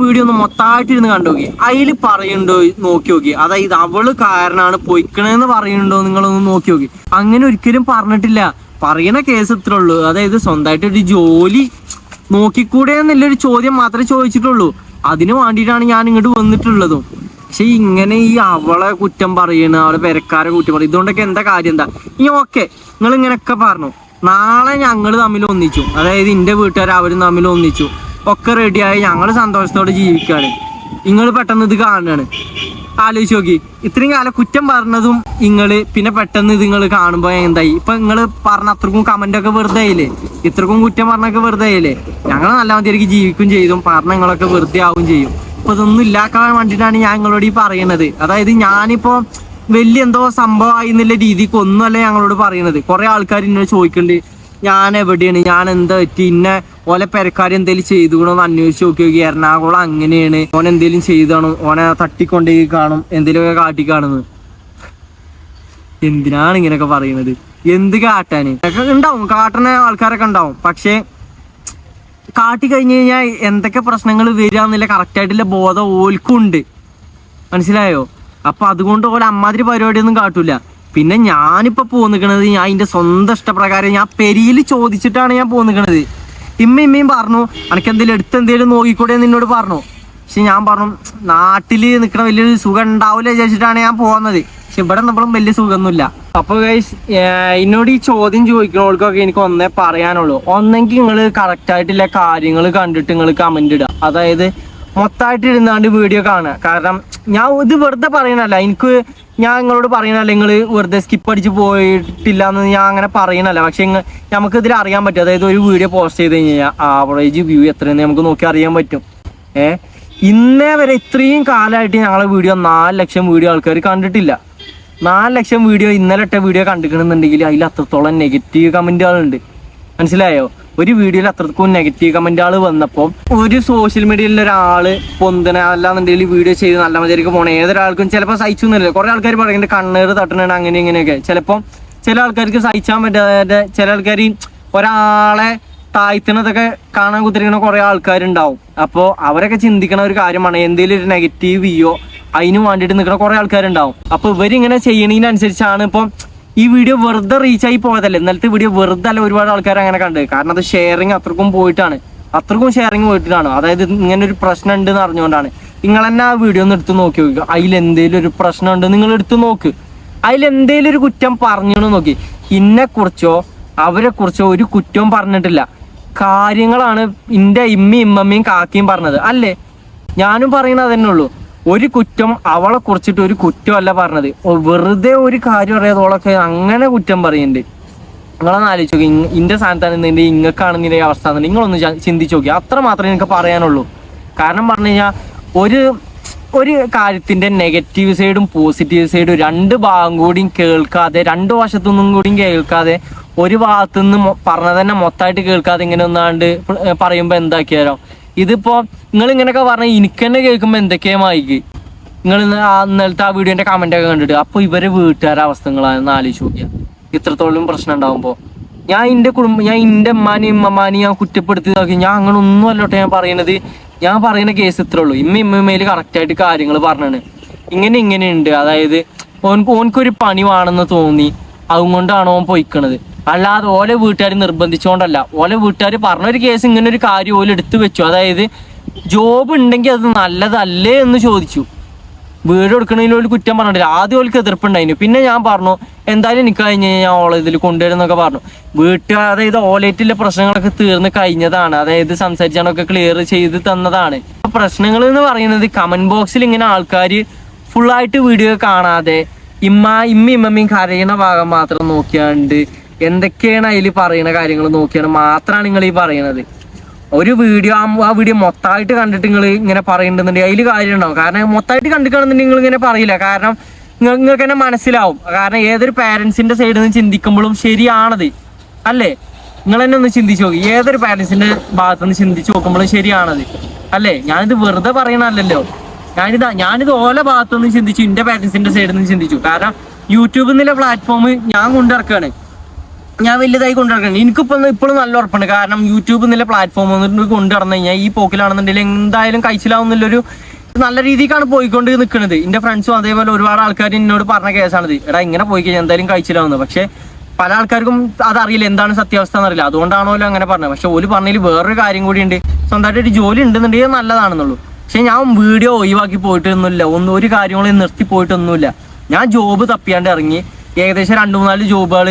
വീഡിയോ ഒന്ന് മൊത്തമായിട്ടിരുന്ന് കണ്ടു നോക്കി. അതിൽ പറയുന്നുണ്ടോ നോക്കി നോക്കി. അതായത് അവള് കാരണമാണ് പൊയ്ക്കണെന്ന് പറയുന്നുണ്ടോ നിങ്ങളൊന്ന് നോക്കി നോക്കി. അങ്ങനെ ഒരിക്കലും പറഞ്ഞിട്ടില്ല. പറയണ കേസ് ഇത്രേ ഉള്ളൂ. അതായത് സ്വന്തമായിട്ടൊരു ജോലി നോക്കിക്കൂടെ എന്നുള്ളൊരു ചോദ്യം മാത്രമേ ചോദിച്ചിട്ടുള്ളൂ. അതിന് വേണ്ടിയിട്ടാണ് ഞാൻ ഇങ്ങോട്ട് വന്നിട്ടുള്ളതും. പക്ഷെ ഇങ്ങനെ ഈ അവളെ കുറ്റം പറയണ അവളെ പെരക്കാരെ കുറ്റം പറയും, ഇതുകൊണ്ടൊക്കെ എന്താ കാര്യം എന്താ? ഈ ഓക്കെ നിങ്ങൾ ഇങ്ങനെയൊക്കെ പറഞ്ഞു, നാളെ ഞങ്ങൾ തമ്മിൽ ഒന്നിച്ചു, അതായത് എൻ്റെ വീട്ടുകാർ അവരും തമ്മിൽ ഒന്നിച്ചു, ഒക്കെ റെഡിയായി ഞങ്ങൾ സന്തോഷത്തോടെ ജീവിക്കുകയാണ്. നിങ്ങൾ പെട്ടെന്ന് ഇത് കാണുകയാണ്. ആലോചിച്ച് നോക്കി, ഇത്രയും കാലം കുറ്റം പറഞ്ഞതും നിങ്ങൾ പിന്നെ പെട്ടെന്ന് ഇത് നിങ്ങൾ കാണുമ്പോൾ എന്തായി? ഇപ്പൊ നിങ്ങൾ പറഞ്ഞ അത്രക്കും കമന്റൊക്കെ വെറുതെ ആയില്ലേ? ഇത്രക്കും കുറ്റം പറഞ്ഞൊക്കെ വെറുതെ ആയില്ലേ? ഞങ്ങൾ നല്ല മതിയായിരിക്കും ജീവിക്കും ചെയ്തും പറഞ്ഞ നിങ്ങളൊക്കെ വെറുതെ ആവും ചെയ്യും. അപ്പൊ ഇതൊന്നും ഇല്ലാക്കാൻ വേണ്ടിയിട്ടാണ് ഞാൻ നിങ്ങളോട് ഈ പറയണത്. അതായത് ഞാനിപ്പോ വലിയ എന്തോ സംഭവമായി എന്നുള്ള രീതിക്ക് ഒന്നുമല്ല ഞങ്ങളോട് പറയണത്. കുറെ ആൾക്കാർ എന്നോട് ചോദിക്കുന്നുണ്ട്, ഞാൻ എവിടെയാണ്, ഞാൻ എന്താ പറ്റി, ഇന്നെ ഓലെ പെരക്കാർ എന്തെങ്കിലും ചെയ്തുകൊണ്ടോന്ന് അന്വേഷിച്ച് നോക്കി. എറണാകുളം അങ്ങനെയാണ്, ഓൻ എന്തെങ്കിലും ചെയ്താണോ, ഓനെ തട്ടിക്കൊണ്ടേ കാണും, എന്തെങ്കിലുമൊക്കെ കാട്ടിക്കാണെന്ന്. എന്തിനാണ് ഇങ്ങനെയൊക്കെ പറയുന്നത്? എന്ത് കാട്ടാന്? ഉണ്ടാവും, കാട്ടുന്ന ആൾക്കാരൊക്കെ ഉണ്ടാവും. പക്ഷെ കാട്ടി കഴിഞ്ഞ് കഴിഞ്ഞാൽ എന്തൊക്കെ പ്രശ്നങ്ങൾ വരികയെന്നില്ല കറക്റ്റായിട്ടുള്ള ബോധം ഓൽക്കുണ്ട്. മനസ്സിലായോ? അപ്പൊ അതുകൊണ്ട് ഓല അമ്മാതിരി പരിപാടിയൊന്നും കാട്ടൂല. പിന്നെ ഞാനിപ്പോ പോന്നിക്കണത് ഞാൻ എൻ്റെ സ്വന്തം ഇഷ്ടപ്രകാരം ഞാൻ പെരിയിൽ ചോദിച്ചിട്ടാണ് ഞാൻ പോന്നിക്കണത്. ഇമ്മയും പറഞ്ഞു എനിക്ക് എന്തെങ്കിലും എടുത്തെന്തെങ്കിലും നോക്കിക്കൂടെ നിന്നോട് പറഞ്ഞു. പക്ഷെ ഞാൻ പറഞ്ഞു നാട്ടിൽ നിൽക്കണ വലിയൊരു സുഖം ഉണ്ടാവില്ല വിചാരിച്ചിട്ടാണ് ഞാൻ പോകുന്നത്. പക്ഷെ ഇവിടെ നമ്മളും വലിയ സുഖമൊന്നുമില്ല. അപ്പൊ ഗൈസ്, എന്നോട് ഈ ചോദ്യം ചോദിക്കുന്നവർക്കൊക്കെ എനിക്ക് ഒന്നേ പറയാനുള്ളൂ. ഒന്നെങ്കിൽ നിങ്ങൾ കറക്റ്റായിട്ടുള്ള കാര്യങ്ങൾ കണ്ടിട്ട് നിങ്ങൾ കമന്റ് ഇടുക. അതായത് മൊത്തമായിട്ട് ഇരുന്നാണ്ട് വീഡിയോ കാണുക. കാരണം ഞാൻ ഇത് വെറുതെ പറയണല്ല, ഞാൻ നിങ്ങളോട് പറയണല്ല നിങ്ങൾ വെറുതെ സ്കിപ്പ് അടിച്ച് പോയിട്ടില്ല എന്ന് ഞാൻ അങ്ങനെ പറയണല്ല. പക്ഷെ നമുക്ക് ഇതിൽ അറിയാൻ പറ്റും. അതായത് ഒരു വീഡിയോ പോസ്റ്റ് ചെയ്ത് കഴിഞ്ഞാൽ ആവറേജ് വ്യൂ എത്രയെന്ന് നമുക്ക് നോക്കി അറിയാൻ പറ്റും. ഇന്നേ വരെ ഇത്രയും കാലമായിട്ട് ഞങ്ങളെ വീഡിയോ 4 ലക്ഷം വീഡിയോ ആൾക്കാർ കണ്ടിട്ടില്ല. 4 ലക്ഷം വീഡിയോ ഇന്നലെ ഇട്ട വീഡിയോ കണ്ടിക്കണമെന്നുണ്ടെങ്കിൽ അതിൽ അത്രത്തോളം നെഗറ്റീവ് കമന്റുകളുണ്ട്. മനസ്സിലായോ? ഒരു വീഡിയോയിൽ അത്രക്കും നെഗറ്റീവ് കമന്റുകൾ വന്നപ്പോൾ ഒരു സോഷ്യൽ മീഡിയയിൽ ഒരാള് പൊന്തന അല്ലാന്നുണ്ടെങ്കിൽ വീഡിയോ ചെയ്ത് നല്ല മതിയായിരിക്കും പോകണം. ഏതൊരാൾക്കും ചിലപ്പോൾ സഹിച്ചു എന്നില്ല. കുറെ ആൾക്കാർ പറയുന്നുണ്ട് കണ്ണേറ് തട്ടണ അങ്ങനെ ഇങ്ങനെയൊക്കെ. ചിലപ്പോൾ ചില ആൾക്കാർക്ക് സഹിച്ചാൻ പറ്റാതെ, ചില ആൾക്കാർ ഒരാളെ താഴ്ത്തണതൊക്കെ കാണാൻ കുത്തിരിക്കുന്ന കുറെ ആൾക്കാരുണ്ടാവും. അപ്പോൾ അവരൊക്കെ ചിന്തിക്കണ ഒരു കാര്യമാണ്, എന്തെങ്കിലും ഒരു നെഗറ്റീവ് വീഡിയോ അതിന് വേണ്ടിയിട്ട് നിൽക്കുന്ന കുറെ ആൾക്കാരുണ്ടാവും. അപ്പോൾ ഇവരിങ്ങനെ ചെയ്യണതിനനുസരിച്ചാണ് ഇപ്പം ഈ വീഡിയോ വെറുതെ റീച്ചായി പോയതല്ലേ. ഇന്നലത്തെ വീഡിയോ വെറുതെ അല്ല ഒരുപാട് ആൾക്കാർ അങ്ങനെ കണ്ടത്. കാരണം അത് ഷെയറിങ് അത്രക്കും ഷെയറിങ് പോയിട്ടാണ്. അതായത് ഇങ്ങനെ ഒരു പ്രശ്നം ഉണ്ട് എന്ന് അറിഞ്ഞുകൊണ്ടാണ്. നിങ്ങൾ തന്നെ ആ വീഡിയോ ഒന്ന് എടുത്ത് നോക്കി നോക്കുക. അതിലെന്തേലും ഒരു പ്രശ്നം ഉണ്ട് നിങ്ങൾ എടുത്ത് നോക്ക്. അതിലെന്തേലും ഒരു കുറ്റം പറഞ്ഞു നോക്കി. ഇന്നെക്കുറിച്ചോ അവരെ കുറിച്ചോ ഒരു കുറ്റവും പറഞ്ഞിട്ടില്ല. കാര്യങ്ങളാണ് എൻ്റെ ഇമ്മയും കാക്കിയും പറഞ്ഞത് അല്ലേ. ഞാനും പറയുന്നത് തന്നെ ഉള്ളൂ. ഒരു കുറ്റം അവളെ കുറിച്ചിട്ട് ഒരു കുറ്റമല്ല പറഞ്ഞത്. വെറുതെ ഒരു കാര്യം അറിയാതോളൊക്കെ അങ്ങനെ കുറ്റം പറയുന്നുണ്ട്. നിങ്ങളൊന്ന് ആലോചിച്ച് നോക്കി, ഇന്റെ സ്ഥാനത്താണ് ഇങ്ങക്കാണെന്നിന്റെ അവസ്ഥ നിങ്ങളൊന്ന് ചിന്തിച്ച് നോക്കി. അത്ര മാത്രമേ എനിക്ക് പറയാനുള്ളൂ. കാരണം പറഞ്ഞു കഴിഞ്ഞാൽ ഒരു കാര്യത്തിന്റെ നെഗറ്റീവ് സൈഡും പോസിറ്റീവ് സൈഡും രണ്ട് ഭാഗം കൂടിയും കേൾക്കാതെ, രണ്ടു വശത്തുനിന്നും കൂടിയും കേൾക്കാതെ, ഒരു ഭാഗത്തുനിന്ന് പറഞ്ഞ തന്നെ മൊത്തമായിട്ട് കേൾക്കാതെ ഇങ്ങനെ ഒന്നാണ്ട് പറയുമ്പോൾ എന്താക്കിയാലോ? ഇതിപ്പോ നിങ്ങൾ ഇങ്ങനെയൊക്കെ പറഞ്ഞാൽ എനിക്ക് തന്നെ കേൾക്കുമ്പോൾ എന്തൊക്കെയാ മായിക്ക്. നിങ്ങൾ ഇന്നലത്തെ ആ വീഡിയോന്റെ കമന്റ് ഒക്കെ കണ്ടിട്ട് അപ്പൊ ഇവരെ വീട്ടുകാരുടെ അവസ്ഥകളാണെന്ന് ആലോചിച്ച് നോക്കിയാൽ ഇത്രത്തോളം പ്രശ്നം ഉണ്ടാകുമ്പോൾ ഞാൻ എൻ്റെ ഉമ്മാനെയും ഇമ്മമാനെയും ഞാൻ കുറ്റപ്പെടുത്തി നോക്കി. ഞാൻ അങ്ങനെ ഒന്നും അല്ലോട്ടെ ഞാൻ പറയണത്. ഞാൻ പറയുന്ന കേസ് ഇത്രേ ഉള്ളൂ. ഇമ്മയിൽ കറക്റ്റായിട്ട് കാര്യങ്ങൾ പറഞ്ഞാണ്. ഇങ്ങനെയുണ്ട്. അതായത് ഓൻക്കൊരു പണി വേണമെന്ന് തോന്നി, അതുകൊണ്ടാണ് ഓൻ പൊയ്ക്കണത്. അല്ലാതെ ഓലെ വീട്ടുകാർ നിർബന്ധിച്ചുകൊണ്ടല്ല. ഓലെ വീട്ടുകാർ പറഞ്ഞൊരു കേസ് ഇങ്ങനെ ഒരു കാര്യം ഓല എടുത്തു വെച്ചു. അതായത് ജോബ് ഉണ്ടെങ്കിൽ അത് നല്ലതല്ലേ എന്ന് ചോദിച്ചു. വീട് കൊടുക്കണതിൽ ഒരു കുറ്റം പറഞ്ഞിട്ടില്ല. ആദ്യം ഓൾക്ക് എതിർപ്പുണ്ടായിരുന്നു. പിന്നെ ഞാൻ പറഞ്ഞു എന്തായാലും എനിക്ക് കഴിഞ്ഞ് ഞാൻ ഓളെ ഇതിൽ കൊണ്ടുവരുന്നൊക്കെ പറഞ്ഞു. വീട്ടുകാർ അതായത് ഓലേറ്റുള്ള പ്രശ്നങ്ങളൊക്കെ തീർന്ന് കഴിഞ്ഞതാണ്. അതായത് സംസാരിച്ചാണൊക്കെ ക്ലിയർ ചെയ്ത് തന്നതാണ്. പ്രശ്നങ്ങൾ എന്ന് പറയുന്നത് കമന്റ് ബോക്സിൽ ഇങ്ങനെ ആൾക്കാർ ഫുള്ളായിട്ട് വീഡിയോ കാണാതെ ഇമ്മയും കരയണ ഭാഗം മാത്രം നോക്കിയാണ്ട് എന്തൊക്കെയാണ് അതിൽ പറയുന്ന കാര്യങ്ങൾ നോക്കിയാണ് മാത്രമാണ് നിങ്ങൾ ഈ പറയണത്. ഒരു വീഡിയോ ആ വീഡിയോ മൊത്തമായിട്ട് കണ്ടിട്ട് നിങ്ങൾ ഇങ്ങനെ പറയുന്നുണ്ടെന്നുണ്ടെങ്കിൽ അതിൽ കാര്യം ഉണ്ടാവും. കാരണം മൊത്തമായിട്ട് കണ്ടിട്ടാണെന്നുണ്ടെങ്കിൽ നിങ്ങൾ ഇങ്ങനെ പറയില്ല. കാരണം നിങ്ങൾക്ക് തന്നെ മനസ്സിലാവും. കാരണം ഏതൊരു പാരൻസിന്റെ സൈഡിൽ നിന്ന് ചിന്തിക്കുമ്പോഴും ശരിയാണത് അല്ലേ. നിങ്ങൾ തന്നെ ഒന്ന് ചിന്തിച്ചു നോക്കി. ഏതൊരു പാരൻസിന്റെ ഭാഗത്തു നിന്ന് ചിന്തിച്ചു നോക്കുമ്പോഴും ശരിയാണത് അല്ലേ. ഞാനിത് വെറുതെ പറയണല്ലോ. ഞാനിത് ഓല ഭാഗത്തുനിന്ന് ചിന്തിച്ചു, എൻ്റെ പാരൻസിന്റെ സൈഡിൽ നിന്ന് ചിന്തിച്ചു. കാരണം യൂട്യൂബിൽ നിന്നുള്ള പ്ലാറ്റ്ഫോം ഞാൻ കൊണ്ടിറക്കുകയാണ്, ഞാൻ വലുതായി കൊണ്ടിറക്കണം. ഇപ്പോഴും നല്ല ഉറപ്പുണ്ട്. കാരണം യൂട്യൂബ് എന്നുള്ള പ്ലാറ്റ്ഫോം കൊണ്ടുവന്നു കഴിഞ്ഞാൽ ഈ പോക്കിലാണെന്നുണ്ടെങ്കിൽ എന്തായാലും കഴിച്ചിലാവുന്നുള്ളൊരു നല്ല രീതിക്കാണ് പോയിക്കൊണ്ട് നിൽക്കുന്നത്. എൻ്റെ ഫ്രണ്ട്സും അതേപോലെ ഒരുപാട് ആൾക്കാർ എന്നോട് പറഞ്ഞ കേസാണിത്. എടാ ഇങ്ങനെ പോയി കഴിഞ്ഞാൽ എന്തായാലും കഴിച്ചിലാവുന്നത്. പക്ഷെ പല ആൾക്കാർക്കും അതറിയില്ല, എന്താണ് സത്യാവസ്ഥ എന്നറിയില്ല. അതുകൊണ്ടാണല്ലോ അങ്ങനെ പറഞ്ഞത്. പക്ഷെ ഓല് പറഞ്ഞതിൽ വേറൊരു കാര്യം കൂടി ഉണ്ട്. സ്വന്തമായിട്ട് ഒരു ജോലി ഉണ്ടെന്നുണ്ടെങ്കിൽ നല്ലതാണെന്നുള്ളൂ. പക്ഷെ ഞാൻ വീഡിയോ ഒഴിവാക്കി പോയിട്ടൊന്നുമില്ല, ഒരു കാര്യങ്ങളും നിർത്തി പോയിട്ടൊന്നുമില്ല. ഞാൻ ജോബ് തപ്പിയാണ്ട് ഇറങ്ങി, ഏകദേശം 2-3 ജോബുകൾ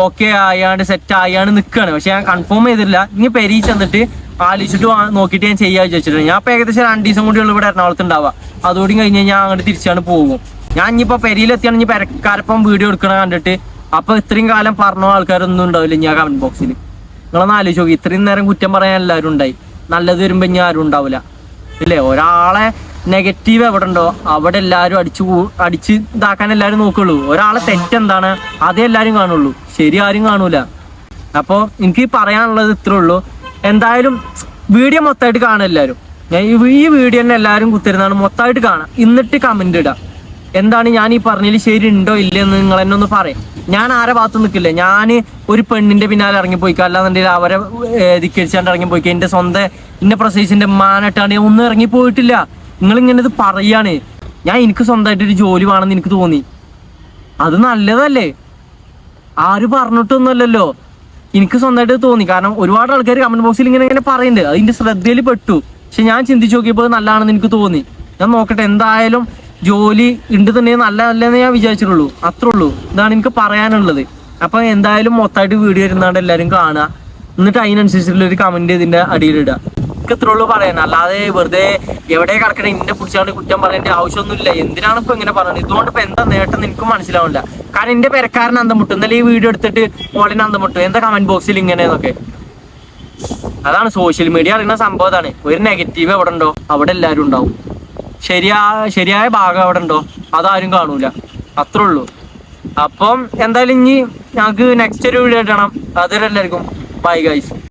ഓക്കെ ആയാണ്ട് സെറ്റ് ആയാണ്ട് നിൽക്കുകയാണ്. പക്ഷെ ഞാൻ കൺഫേം ചെയ്തില്ല. ഇനി പെരീ ചെന്നിട്ട് ആലോചിച്ചിട്ട് നോക്കിയിട്ട് ഞാൻ ചെയ്യാൻ വിചാരിച്ചിട്ടുണ്ട്. ഞാൻ ഇപ്പോൾ ഏകദേശം 2 ദിവസം കൂടി ഉള്ള ഇവിടെ എറണാകുളത്ത് ഉണ്ടാവുക. അതോടെ കഴിഞ്ഞ് ഞാൻ അങ്ങോട്ട് തിരിച്ചാണ് പോകും. ഞാൻ ഇനിയിപ്പോൾ പെരിയിലെത്തിയാണ് ഇനി പെരക്കാരപ്പം വീഡിയോ എടുക്കണ കണ്ടിട്ട് അപ്പോൾ ഇത്രയും കാലം പറഞ്ഞ ആൾക്കാരൊന്നും ഉണ്ടാവില്ല ഞാൻ കമന്റ് ബോക്സിൽ. നിങ്ങളൊന്ന് ആലോചിച്ച് നോക്കി, ഇത്രയും നേരം കുറ്റം പറയാൻ എല്ലാവരും ഉണ്ടായി, നല്ലത് വരുമ്പോൾ ഇനി ആരും ഉണ്ടാവില്ല ഇല്ലേ? ഒരാളെ നെഗറ്റീവ് എവിടെ ഉണ്ടോ അവിടെ എല്ലാവരും അടിച്ച് ഇതാക്കാൻ എല്ലാവരും നോക്കുള്ളൂ. ഒരാളെ തെറ്റെന്താണ് അതേ എല്ലാവരും കാണുള്ളൂ, ശരി ആരും കാണൂല. അപ്പോൾ എനിക്ക് പറയാനുള്ളത് ഇത്രേ ഉള്ളൂ. എന്തായാലും വീഡിയോ മൊത്തമായിട്ട് കാണാം എല്ലാവരും. ഈ വീഡിയോ തന്നെ എല്ലാവരും കുത്തിരുന്നാണ് മൊത്തമായിട്ട് കാണാം, എന്നിട്ട് കമന്റ് ഇടാം. എന്താണ് ഞാൻ ഈ പറഞ്ഞതിൽ ശരി ഉണ്ടോ ഇല്ലയെന്ന് നിങ്ങൾ എന്നെ ഒന്ന് പറയും. ഞാൻ ആരെ ഭാഗത്ത് നിൽക്കില്ല. ഞാൻ ഒരു പെണ്ണിന്റെ പിന്നാലെ ഇറങ്ങിപ്പോയിക്കുക, അല്ലാന്നുണ്ടെങ്കിൽ അവരെ ധിക്കരിച്ചാണ്ട് ഇറങ്ങിപ്പോയിക്കുക. എൻ്റെ സ്വന്തം ഇന്ന പ്രസവിച്ചിൻ്റെ മാനായിട്ടാണ് ഞാൻ ഒന്നും ഇറങ്ങിപ്പോയിട്ടില്ല. നിങ്ങളിങ്ങനെ ഇത് പറയാണ്. എനിക്ക് സ്വന്തമായിട്ടൊരു ജോലി വേണമെന്ന് എനിക്ക് തോന്നി, അത് നല്ലതല്ലേ? ആര് പറഞ്ഞിട്ടൊന്നുമല്ലല്ലോ, എനിക്ക് സ്വന്തമായിട്ട് തോന്നി. കാരണം ഒരുപാട് ആൾക്കാർ കമന്റ് ബോക്സിൽ ഇങ്ങനെ പറയുന്നുണ്ട്, അതിൻ്റെ ശ്രദ്ധയിൽ പെട്ടു. പക്ഷെ ഞാൻ ചിന്തിച്ച് നോക്കിയപ്പോൾ നല്ലതാണെന്ന് എനിക്ക് തോന്നി. ഞാൻ നോക്കട്ടെ, എന്തായാലും ജോലി ഉണ്ട് തന്നെ നല്ലതല്ലെന്ന് ഞാൻ വിചാരിച്ചിട്ടുള്ളൂ, അത്രേ ഉള്ളൂ. ഇതാണ് എനിക്ക് പറയാനുള്ളത്. അപ്പം എന്തായാലും മൊത്തമായിട്ട് വീഡിയോ ഇരുന്നാണ്ട് എല്ലാവരും കാണുക, എന്നിട്ട് അതിനനുസരിച്ചുള്ളൊരു കമന്റ് ഇതിൻ്റെ അടിയിലിടുക. എനിക്ക് ഇത്രേ ഉള്ളൂ പറയാൻ. അല്ലാതെ വെറുതെ എവിടെ കിടക്കണേ ഇന്നെ പിടിച്ചാണ്ട് കുറ്റം പറയേണ്ട ആവശ്യമൊന്നുമില്ല. എന്തിനാണ് ഇപ്പൊ ഇങ്ങനെ പറയുന്നത്? ഇതുകൊണ്ട് ഇപ്പൊ എന്താ നേട്ടം എനിക്കും മനസ്സിലാവില്ല. കാരണം എന്റെ പെരക്കാരൻ അന്തം മുട്ടും, എന്നാലും ഈ വീഡിയോ എടുത്തിട്ട് മോളിനെ അന്തം മുട്ടും, എന്താ കമന്റ് ബോക്സിൽ ഇങ്ങനെയെന്നൊക്കെ. അതാണ് സോഷ്യൽ മീഡിയ അറിയുന്ന സംഭവം. അതാണ്, ഒരു നെഗറ്റീവ് എവിടെ ഉണ്ടോ അവിടെ എല്ലാവരും ഉണ്ടാവും, ശരിയായ ഭാഗം എവിടെ ഉണ്ടോ അതാരും കാണൂല, അത്രേ ഉള്ളൂ. അപ്പം എന്തായാലും ഇനി ഞങ്ങൾക്ക് നെക്സ്റ്റ് ഒരു വീഡിയോ ഇടണം. അതുവരെ എല്ലാവർക്കും ബൈ ഗൈസ്.